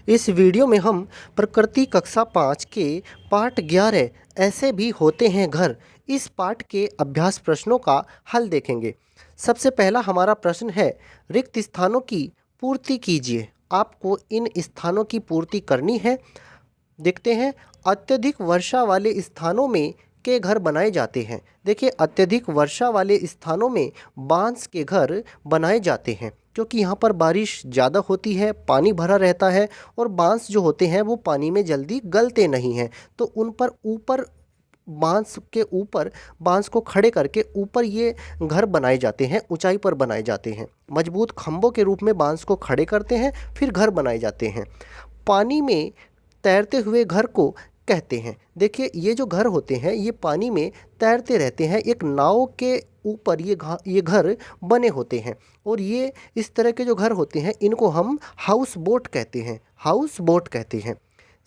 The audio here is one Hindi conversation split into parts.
इस वीडियो में हम प्रकृति कक्षा 5 के पाठ 11 ऐसे भी होते हैं घर इस पाठ के अभ्यास प्रश्नों का हल देखेंगे। सबसे पहला हमारा प्रश्न है, रिक्त स्थानों की पूर्ति कीजिए। आपको इन स्थानों की पूर्ति करनी है। देखते हैं, अत्यधिक वर्षा वाले स्थानों में के घर बनाए जाते हैं। देखिए, अत्यधिक वर्षा वाले स्थानों में बांस के घर बनाए जाते हैं क्योंकि यहाँ पर बारिश ज़्यादा होती है, पानी भरा रहता है और बांस जो होते हैं वो पानी में जल्दी गलते नहीं हैं। तो उन पर ऊपर बांस के ऊपर बांस को खड़े करके ऊपर ये घर बनाए जाते हैं, ऊंचाई पर बनाए जाते हैं। मजबूत खंभों के रूप में बांस को खड़े करते हैं, फिर घर बनाए जाते हैं। पानी में तैरते हुए घर को कहते हैं। देखिए, ये जो घर होते हैं ये पानी में तैरते रहते हैं। एक नाव के ऊपर ये घर बने होते हैं और ये इस तरह के जो घर होते हैं इनको हम हाउस बोट कहते हैं। हाउस बोट कहते हैं।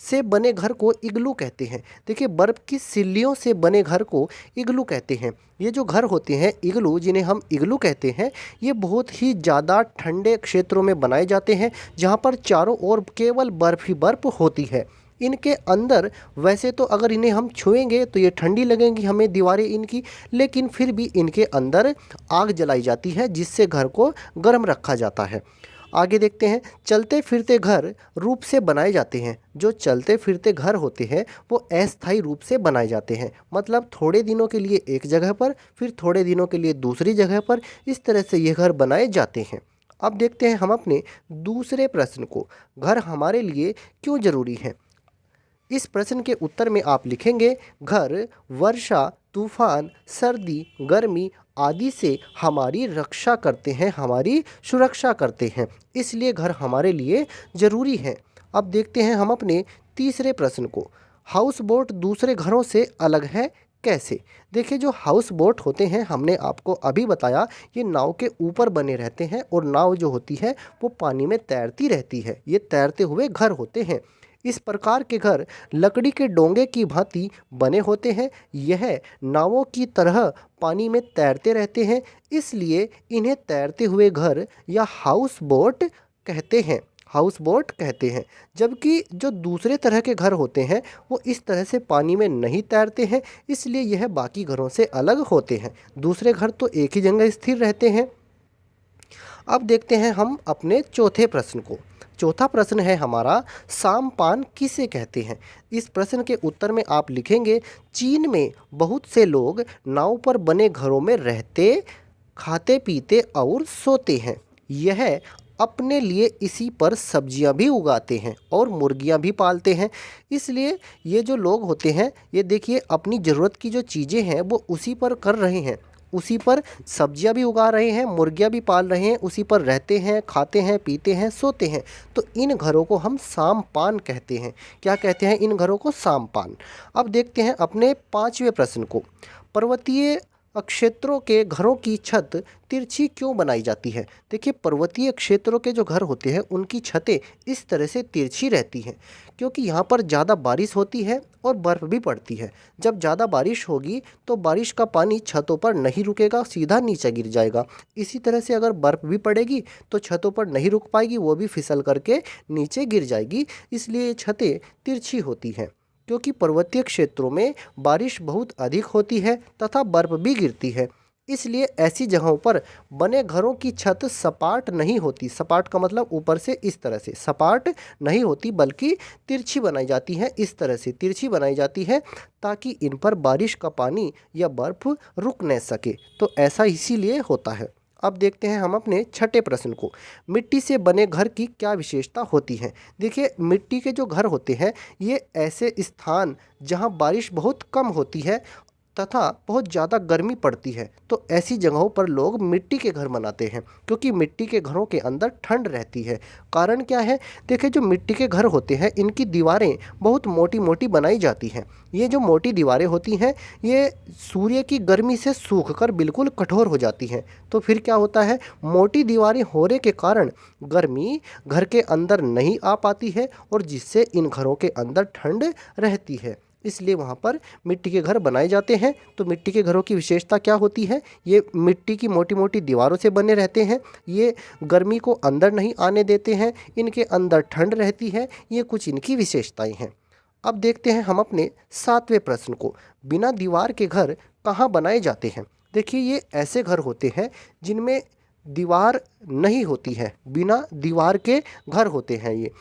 से बने घर को इग्लू कहते हैं। देखिए, बर्फ़ की सिल्लियों से बने घर को इग्लू कहते हैं। ये जो घर होते हैं इग्लू, जिन्हें हम इग्लू कहते हैं, ये बहुत ही ज़्यादा ठंडे क्षेत्रों में बनाए जाते हैं जहाँ पर चारों ओर केवल बर्फ़ ही बर्फ़ होती है। इनके अंदर वैसे तो अगर इन्हें हम छुएंगे तो ये ठंडी लगेंगी हमें दीवारें इनकी, लेकिन फिर भी इनके अंदर आग जलाई जाती है जिससे घर को गर्म रखा जाता है। आगे देखते हैं, चलते फिरते घर रूप से बनाए जाते हैं। जो चलते फिरते घर होते हैं वो अस्थायी रूप से बनाए जाते हैं, मतलब थोड़े दिनों के लिए एक जगह पर, फिर थोड़े दिनों के लिए दूसरी जगह पर, इस तरह से ये घर बनाए जाते हैं। अब देखते हैं हम अपने दूसरे प्रश्न को, घर हमारे लिए क्यों ज़रूरी है। इस प्रश्न के उत्तर में आप लिखेंगे, घर वर्षा, तूफान, सर्दी, गर्मी आदि से हमारी रक्षा करते हैं, हमारी सुरक्षा करते हैं, इसलिए घर हमारे लिए ज़रूरी है। अब देखते हैं हम अपने तीसरे प्रश्न को, हाउस बोट दूसरे घरों से अलग है कैसे। देखिए, जो हाउस बोट होते हैं हमने आपको अभी बताया, ये नाव के ऊपर बने रहते हैं और नाव जो होती है वो पानी में तैरती रहती है। ये तैरते हुए घर होते हैं। इस प्रकार के घर लकड़ी के डोंगे की भांति बने होते हैं। यह नावों की तरह पानी में तैरते रहते हैं, इसलिए इन्हें तैरते हुए घर या हाउस बोट कहते हैं। हाउस बोट कहते हैं। जबकि जो दूसरे तरह के घर होते हैं वो इस तरह से पानी में नहीं तैरते हैं, इसलिए यह बाकी घरों से अलग होते हैं। दूसरे घर तो एक ही जगह स्थिर रहते हैं। अब देखते हैं हम अपने चौथे प्रश्न को। चौथा प्रश्न है हमारा, सामपान किसे कहते हैं। इस प्रश्न के उत्तर में आप लिखेंगे, चीन में बहुत से लोग नाव पर बने घरों में रहते, खाते पीते और सोते हैं। यह अपने लिए इसी पर सब्जियां भी उगाते हैं और मुर्गियां भी पालते हैं। इसलिए ये जो लोग होते हैं ये देखिए अपनी ज़रूरत की जो चीज़ें हैं वो उसी पर कर रहे हैं, उसी पर सब्जियां भी उगा रहे हैं, मुर्गियां भी पाल रहे हैं, उसी पर रहते हैं, खाते हैं, पीते हैं, सोते हैं। तो इन घरों को हम सामपान कहते हैं। क्या कहते हैं इन घरों को? सामपान। अब देखते हैं अपने पांचवें प्रश्न को, पर्वतीय क्षेत्रों के घरों की छत तिरछी क्यों बनाई जाती है। देखिए, पर्वतीय क्षेत्रों के जो घर होते हैं उनकी छतें इस तरह से तिरछी रहती हैं क्योंकि यहाँ पर ज़्यादा बारिश होती है और बर्फ़ भी पड़ती है। जब ज़्यादा बारिश होगी तो बारिश का पानी छतों पर नहीं रुकेगा, सीधा नीचे गिर जाएगा। इसी तरह से अगर बर्फ़ भी पड़ेगी तो छतों पर नहीं रुक पाएगी, वो भी फिसल करके नीचे गिर जाएगी। इसलिए ये छतें तिरछी होती हैं क्योंकि पर्वतीय क्षेत्रों में बारिश बहुत अधिक होती है तथा बर्फ़ भी गिरती है। इसलिए ऐसी जगहों पर बने घरों की छत सपाट नहीं होती। सपाट का मतलब ऊपर से इस तरह से सपाट नहीं होती, बल्कि तिरछी बनाई जाती है। इस तरह से तिरछी बनाई जाती है ताकि इन पर बारिश का पानी या बर्फ़ रुक न सके। तो ऐसा इसीलिए होता है। अब देखते हैं हम अपने छठे प्रश्न को, मिट्टी से बने घर की क्या विशेषता होती है। देखिए, मिट्टी के जो घर होते हैं ये ऐसे स्थान जहां बारिश बहुत कम होती है तथा बहुत ज़्यादा गर्मी पड़ती है, तो ऐसी जगहों पर लोग मिट्टी के घर बनाते हैं क्योंकि मिट्टी के घरों के अंदर ठंड रहती है। कारण क्या है? देखिए, जो मिट्टी के घर होते हैं इनकी दीवारें बहुत मोटी मोटी बनाई जाती हैं। ये जो मोटी दीवारें होती हैं ये सूर्य की गर्मी से सूखकर बिल्कुल कठोर हो जाती हैं। तो फिर क्या होता है, मोटी दीवारें होने के कारण गर्मी घर के अंदर नहीं आ पाती है और जिससे इन घरों के अंदर ठंड रहती है। इसलिए वहाँ पर मिट्टी के घर बनाए जाते हैं। तो मिट्टी के घरों की विशेषता क्या होती है? ये मिट्टी की मोटी मोटी दीवारों से बने रहते हैं, ये गर्मी को अंदर नहीं आने देते हैं, इनके अंदर ठंड रहती है। ये कुछ इनकी विशेषताएं हैं। अब देखते हैं हम अपने 7वें प्रश्न को। बिना दीवार के घर कहाँ बनाए जाते हैं? देखिए, ये ऐसे घर होते हैं जिनमें दीवार नहीं होती है, बिना दीवार के घर होते हैं ये।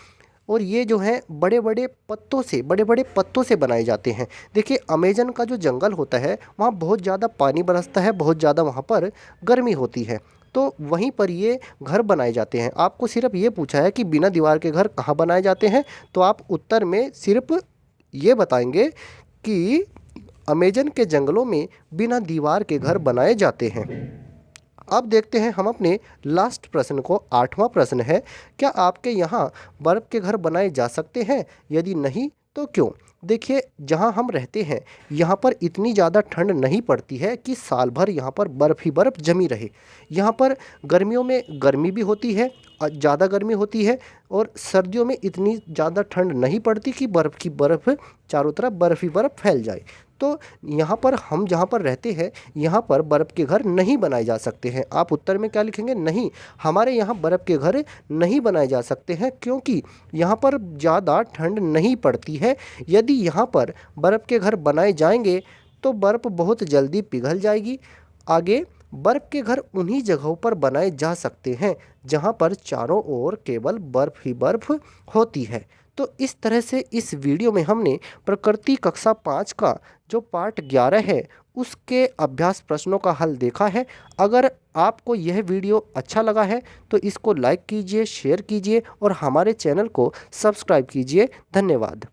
और ये जो हैं बड़े बड़े पत्तों से बनाए जाते हैं। देखिए, अमेज़न का जो जंगल होता है वहाँ बहुत ज़्यादा पानी बरसता है, बहुत ज़्यादा वहाँ पर गर्मी होती है, तो वहीं पर ये घर बनाए जाते हैं। आपको सिर्फ ये पूछा है कि बिना दीवार के घर कहाँ बनाए जाते हैं, तो आप उत्तर में सिर्फ ये बताएंगे कि अमेज़न के जंगलों में बिना दीवार के घर बनाए जाते हैं। अब देखते हैं हम अपने लास्ट प्रश्न को। 8वां प्रश्न है, क्या आपके यहाँ बर्फ़ के घर बनाए जा सकते हैं? यदि नहीं तो क्यों? देखिए, जहाँ हम रहते हैं यहाँ पर इतनी ज़्यादा ठंड नहीं पड़ती है कि साल भर यहाँ पर बर्फ़ ही बर्फ़ जमी रहे। यहाँ पर गर्मियों में गर्मी भी होती है, ज़्यादा गर्मी होती है, और सर्दियों में इतनी ज़्यादा ठंड नहीं पड़ती कि बर्फ़ की बर्फ़ चारों तरफ बर्फ़ ही बर्फ़ फैल जाए। तो यहाँ पर हम जहाँ पर रहते हैं यहाँ पर बर्फ़ के घर नहीं बनाए जा सकते हैं। आप उत्तर में क्या लिखेंगे? नहीं, हमारे यहाँ बर्फ़ के घर नहीं बनाए जा सकते हैं, क्योंकि यहाँ पर ज़्यादा ठंड नहीं पड़ती है। यदि यहाँ पर बर्फ़ के घर बनाए जाएंगे तो बर्फ़ बहुत जल्दी पिघल जाएगी। आगे बर्फ़ के घर उन्हीं जगहों पर बनाए जा सकते हैं जहाँ पर चारों ओर केवल बर्फ़ ही बर्फ़ होती है। तो इस तरह से इस वीडियो में हमने प्रकृति कक्षा 5 का जो पार्ट 11 है उसके अभ्यास प्रश्नों का हल देखा है। अगर आपको यह वीडियो अच्छा लगा है तो इसको लाइक कीजिए, शेयर कीजिए और हमारे चैनल को सब्सक्राइब कीजिए। धन्यवाद।